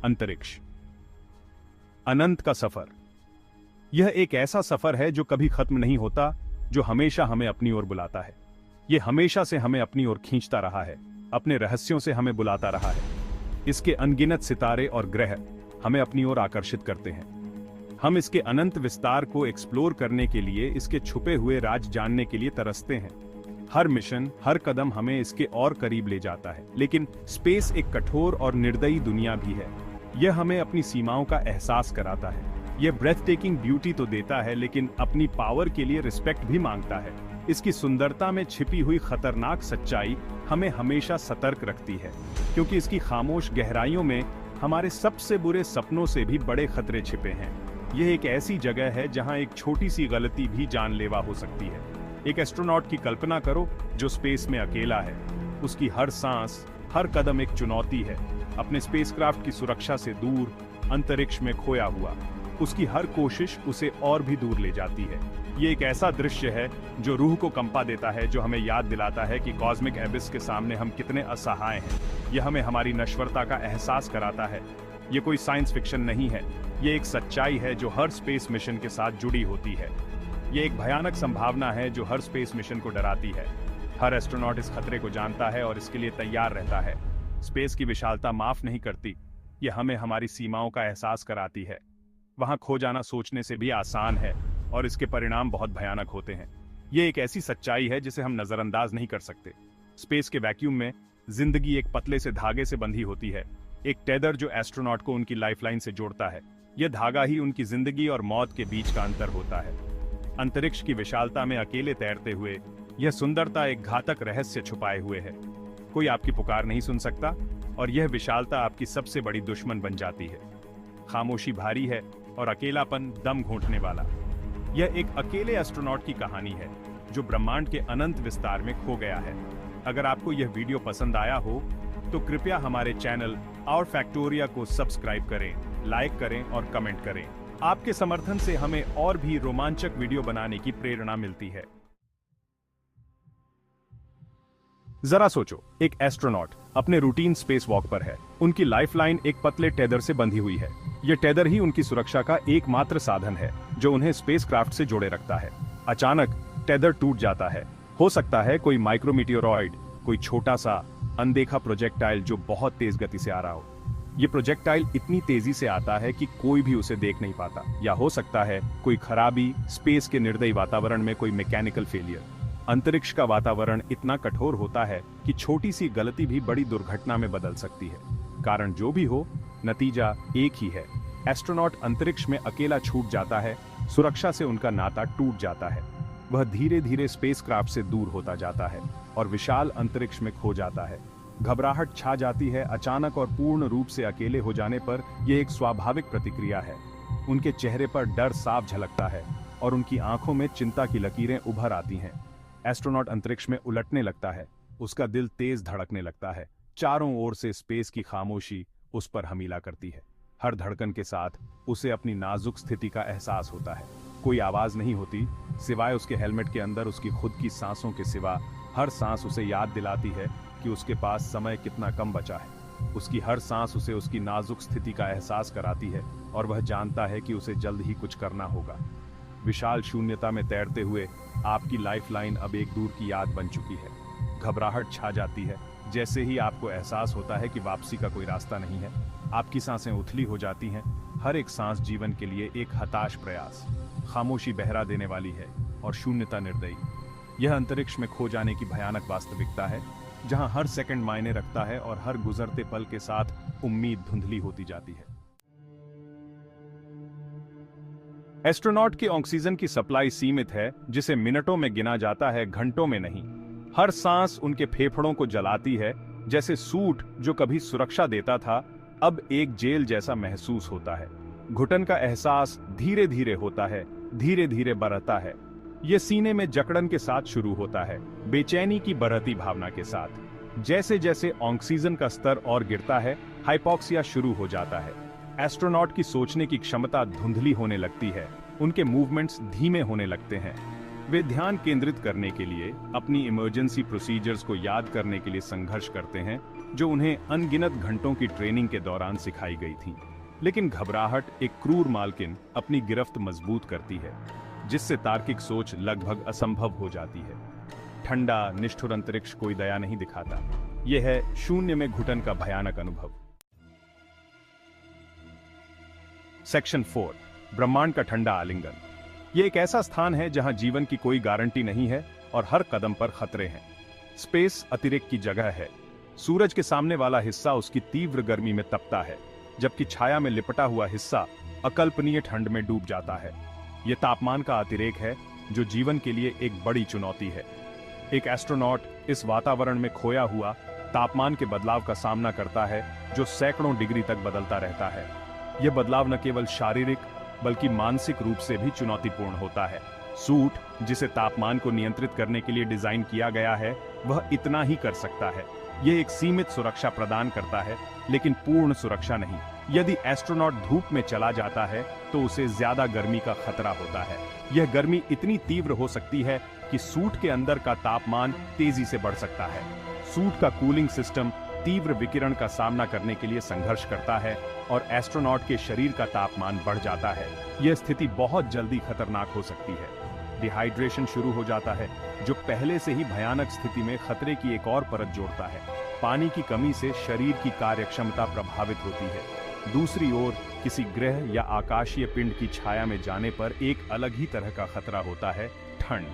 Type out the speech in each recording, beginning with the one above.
अंतरिक्ष, अनंत का सफर। यह एक ऐसा सफर है जो कभी खत्म नहीं होता, जो हमेशा हमें अपनी ओर बुलाता है। यह हमेशा से हमें अपनी ओर खींचता रहा है, अपने रहस्यों से हमें बुलाता रहा है। इसके अनगिनत सितारे और ग्रह हमें अपनी ओर आकर्षित करते हैं। हम इसके अनंत विस्तार को एक्सप्लोर करने के लिए, इसके छुपे हुए राज जानने के लिए तरसते हैं। हर मिशन, हर कदम हमें इसके और करीब ले जाता है। लेकिन स्पेस एक कठोर और निर्दयी दुनिया भी है। यह हमें अपनी सीमाओं का एहसास कराता है। यह ब्रेथ टेकिंग ब्यूटी तो देता है, लेकिन अपनी पावर के लिए रिस्पेक्ट भी मांगता है। इसकी सुंदरता में छिपी हुई खतरनाक सच्चाई हमें हमेशा सतर्क रखती है, क्योंकि इसकी खामोश गहराइयों में हमारे सबसे बुरे सपनों से भी बड़े खतरे छिपे हैं। यह एक ऐसी जगह है जहां एक छोटी सी गलती भी जानलेवा हो सकती है। एक एस्ट्रोनॉट की कल्पना करो जो स्पेस में अकेला है। उसकी हर सांस, हर कदम एक चुनौती है। अपने स्पेसक्राफ्ट की सुरक्षा से दूर, अंतरिक्ष में खोया हुआ, उसकी हर कोशिश उसे और भी दूर ले जाती है। ये एक ऐसा दृश्य है जो रूह को कंपा देता है, जो हमें याद दिलाता है कि कॉस्मिक एबिस के सामने हम कितने असहाय हैं। यह हमें हमारी नश्वरता का एहसास कराता है। ये कोई साइंस फिक्शन नहीं है, ये एक सच्चाई है जो हर स्पेस मिशन के साथ जुड़ी होती है। ये एक भयानक संभावना है जो हर स्पेस मिशन को डराती है। हर एस्ट्रोनॉट इस खतरे को जानता है और इसके लिए तैयार रहता है। स्पेस की विशालता माफ नहीं करती, ये हमें हमारी सीमाओं का एहसास कराती है। वहां खो जाना सोचने से भी आसान है और इसके परिणाम बहुत भयानक होते हैं। ये एक ऐसी सच्चाई है जिसे हम नजरअंदाज नहीं कर सकते। स्पेस के वैक्यूम में जिंदगी एक पतले से धागे से बंधी होती है, एक टेदर जो एस्ट्रोनॉट को उनकी लाइफलाइन से जोड़ता है। यह धागा ही उनकी जिंदगी और मौत के बीच का अंतर होता है। अंतरिक्ष की विशालता में अकेले तैरते हुए यह सुंदरता एक घातक रहस्य छुपाए हुए है। कोई आपकी पुकार नहीं सुन सकता और यह विशालता आपकी सबसे बड़ी दुश्मन बन जाती है। खामोशी भारी है और अकेलापन दम घोंटने वाला। यह एक अकेले एस्ट्रोनॉट की कहानी है जो ब्रह्मांड के अनंत विस्तार में खो गया है। अगर आपको यह वीडियो पसंद आया हो तो कृपया हमारे चैनल और फैक्टोरिया को सब्सक्राइब करें, लाइक करें और कमेंट करें। आपके समर्थन से हमें और भी रोमांचक वीडियो बनाने की प्रेरणा मिलती है। जरा सोचो, एक एस्ट्रोनॉट अपने रूटीन स्पेस वॉक पर है। उनकी लाइफलाइन एक पतले टेदर से बंधी हुई है। यह टेदर ही उनकी सुरक्षा का एकमात्र साधन है जो उन्हें स्पेसक्राफ्ट से जोड़े रखता है। अचानक टेदर टूट जाता है। हो सकता है कोई माइक्रोमीटियोरॉइड, कोई छोटा सा अनदेखा प्रोजेक्टाइल जो बहुत तेज गति से आ रहा हो। यह प्रोजेक्टाइल इतनी तेजी से आता है कि कोई भी उसे देख नहीं पाता। या हो सकता है कोई खराबी, स्पेस के निर्दयी वातावरण में कोई मैकेनिकल फेलियर। अंतरिक्ष का वातावरण इतना कठोर होता है कि छोटी सी गलती भी बड़ी दुर्घटना में बदल सकती है। कारण जो भी हो, नतीजा एक ही है। एस्ट्रोनॉट अंतरिक्ष में अकेला छूट जाता है, सुरक्षा से उनका नाता टूट जाता है। वह धीरे धीरे स्पेसक्राफ्ट से दूर होता जाता है और विशाल अंतरिक्ष में खो जाता है। घबराहट छा जाती है। अचानक और पूर्ण रूप से अकेले हो जाने पर यह एक स्वाभाविक प्रतिक्रिया है। उनके चेहरे पर डर साफ झलकता है और उनकी आंखों में चिंता की लकीरें उभर आती हैं। एस्ट्रोनॉट अंतरिक्ष में उलटने लगता है। उसका दिल तेज धड़कने लगता है। चारों ओर से स्पेस की खामोशी उस पर हमला करती है। हर धड़कन के साथ उसे अपनी नाजुक स्थिति का एहसास होता है। कोई आवाज नहीं होती सिवाय उसके हेलमेट के अंदर उसकी खुद की सांसों के सिवा। हर सांस उसे याद दिलाती है कि उसके पास समय कितना कम बचा है। उसकी हर सांस उसे उसकी नाजुक स्थिति का एहसास कराती है और वह जानता है कि उसे जल्द ही कुछ करना होगा। विशाल शून्यता में तैरते हुए आपकी लाइफलाइन अब एक दूर की याद बन चुकी है। घबराहट छा जाती है। जैसे ही आपको एहसास होता है कि वापसी का कोई रास्ता नहीं है, आपकी सांसें उथली हो जाती हैं। हर एक सांस जीवन के लिए एक हताश प्रयास। खामोशी बहरा देने वाली है और शून्यता निर्दयी। यह अंतरिक्ष में खो जाने की भयानक वास्तविकता है, जहां हर सेकंड मायने रखता है और हर गुजरते पल के साथ उम्मीद धुंधली होती जाती है। एस्ट्रोनॉट की ऑक्सीजन की सप्लाई सीमित है, जिसे मिनटों में गिना जाता है, घंटों में नहीं। हर सांस उनके फेफड़ों को जलाती है। जैसे सूट जो कभी सुरक्षा देता था, अब एक जेल जैसा महसूस होता है। घुटन का एहसास धीरे धीरे होता है, धीरे धीरे बढ़ता है। यह सीने में जकड़न के साथ शुरू होता है, बेचैनी की बढ़ती भावना के साथ। जैसे जैसे ऑक्सीजन का स्तर और गिरता है, हाइपोक्सिया शुरू हो जाता है। एस्ट्रोनॉट की सोचने की क्षमता धुंधली होने लगती है। उनके मूवमेंट्स धीमे होने लगते हैं। वे ध्यान केंद्रित करने के लिए, अपनी इमरजेंसी प्रोसीजर्स को याद करने के लिए संघर्ष करते हैं, जो उन्हें अनगिनत घंटों की ट्रेनिंग के दौरान सिखाई गई थी। लेकिन घबराहट एक क्रूर मालकिन अपनी गिरफ्त मजबूत करती है, जिससे तार्किक सोच लगभग असंभव हो जाती है। ठंडा निष्ठुर अंतरिक्ष कोई दया नहीं दिखाता। यह है शून्य में घुटन का भयानक अनुभव। सेक्शन 4, ब्रह्मांड का ठंडा आलिंगन। यह एक ऐसा स्थान है जहां जीवन की कोई गारंटी नहीं है और हर कदम पर खतरे हैं। स्पेस अतिरेक की जगह है। सूरज के सामने वाला हिस्सा उसकी तीव्र गर्मी में तपता है, जबकि छाया में लिपटा हुआ हिस्सा अकल्पनीय ठंड में डूब जाता है। यह तापमान का अतिरेक है जो जीवन के लिए एक बड़ी चुनौती है। एक एस्ट्रोनॉट इस वातावरण में खोया हुआ तापमान के बदलाव का सामना करता है, जो सैकड़ों डिग्री तक बदलता रहता है। यह बदलाव न केवल शारीरिक बल्कि मानसिक रूप से भी चुनौतीपूर्ण होता है। सूट जिसे तापमान को नियंत्रित करने के लिए डिजाइन किया गया है, वह इतना ही कर सकता है। यह एक सीमित सुरक्षा प्रदान करता है, लेकिन पूर्ण सुरक्षा नहीं। यदि एस्ट्रोनॉट धूप में चला जाता है तो उसे ज्यादा गर्मी का खतरा होता है। यह गर्मी इतनी तीव्र हो सकती है कि सूट के अंदर का तापमान तेजी से बढ़ सकता है। सूट का कूलिंग सिस्टम तीव्र विकिरण का सामना करने के लिए संघर्ष करता है और एस्ट्रोनॉट के शरीर का तापमान बढ़ जाता है। यह स्थिति बहुत जल्दी खतरनाक हो सकती है। डिहाइड्रेशन शुरू हो जाता है, जो पहले से ही भयानक स्थिति में खतरे की एक और परत जोड़ता है। पानी की कमी से शरीर की कार्यक्षमता प्रभावित होती है। दूसरी ओर किसी ग्रह या आकाशीय पिंड की छाया में जाने पर एक अलग ही तरह का खतरा होता है, ठंड।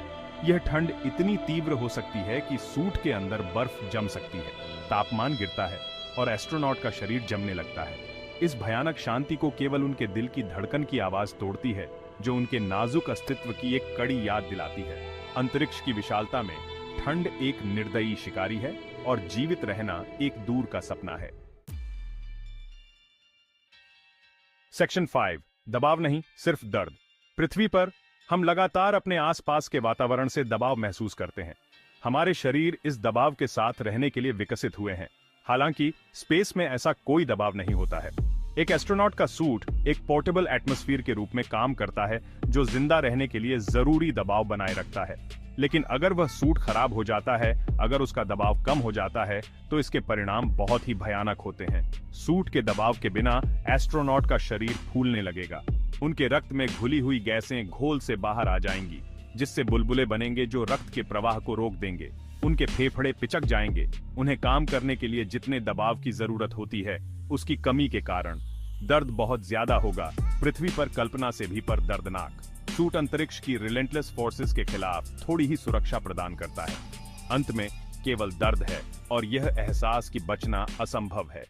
यह ठंड इतनी तीव्र हो सकती है कि सूट के अंदर बर्फ जम सकती है, तापमान गिरता है और एस्ट्रोनॉट का शरीर जमने लगता है। इस भयानक शांति को केवल उनके दिल की धड़कन की आवाज तोड़ती है, जो उनके नाजुक अस्तित्व की एक कड़ी याद दिलाती है। अंतरिक्ष की विशालता में ठंड एक निर्दयी शिकारी है और जीवित रहना एक दूर का सपना है। सेक्शन 5, दबाव नहीं सिर्फ दर्द। पृथ्वी पर हम लगातार अपने आसपास के वातावरण से दबाव महसूस करते हैं। हमारे शरीर इस दबाव के साथ रहने के लिए विकसित हुए हैं। हालांकि स्पेस में ऐसा कोई दबाव नहीं होता है। एक एस्ट्रोनॉट का सूट एक पोर्टेबल एटमॉस्फेयर के रूप में काम करता है, जो जिंदा रहने के लिए जरूरी दबाव बनाए रखता है। लेकिन अगर वह सूट खराब हो जाता है, अगर उसका दबाव कम हो जाता है, तो इसके परिणाम बहुत ही भयानक होते हैं। सूट के दबाव के बिना एस्ट्रोनॉट का शरीर फूलने लगेगा। उनके रक्त में घुली हुई गैसें घोल से बाहर आ जाएंगी, जिससे बुलबुले बनेंगे जो रक्त के प्रवाह को रोक देंगे। उनके फेफड़े पिचक जाएंगे। उन्हें काम करने के लिए जितने दबाव की जरूरत होती है, उसकी कमी के कारण दर्द बहुत ज्यादा होगा, पृथ्वी पर कल्पना से भी पर दर्दनाक। सूट अंतरिक्ष की रिलेंटलेस फोर्सेस के खिलाफ थोड़ी ही सुरक्षा प्रदान करता है। अंत में केवल दर्द है और यह एहसास कि बचना असंभव है।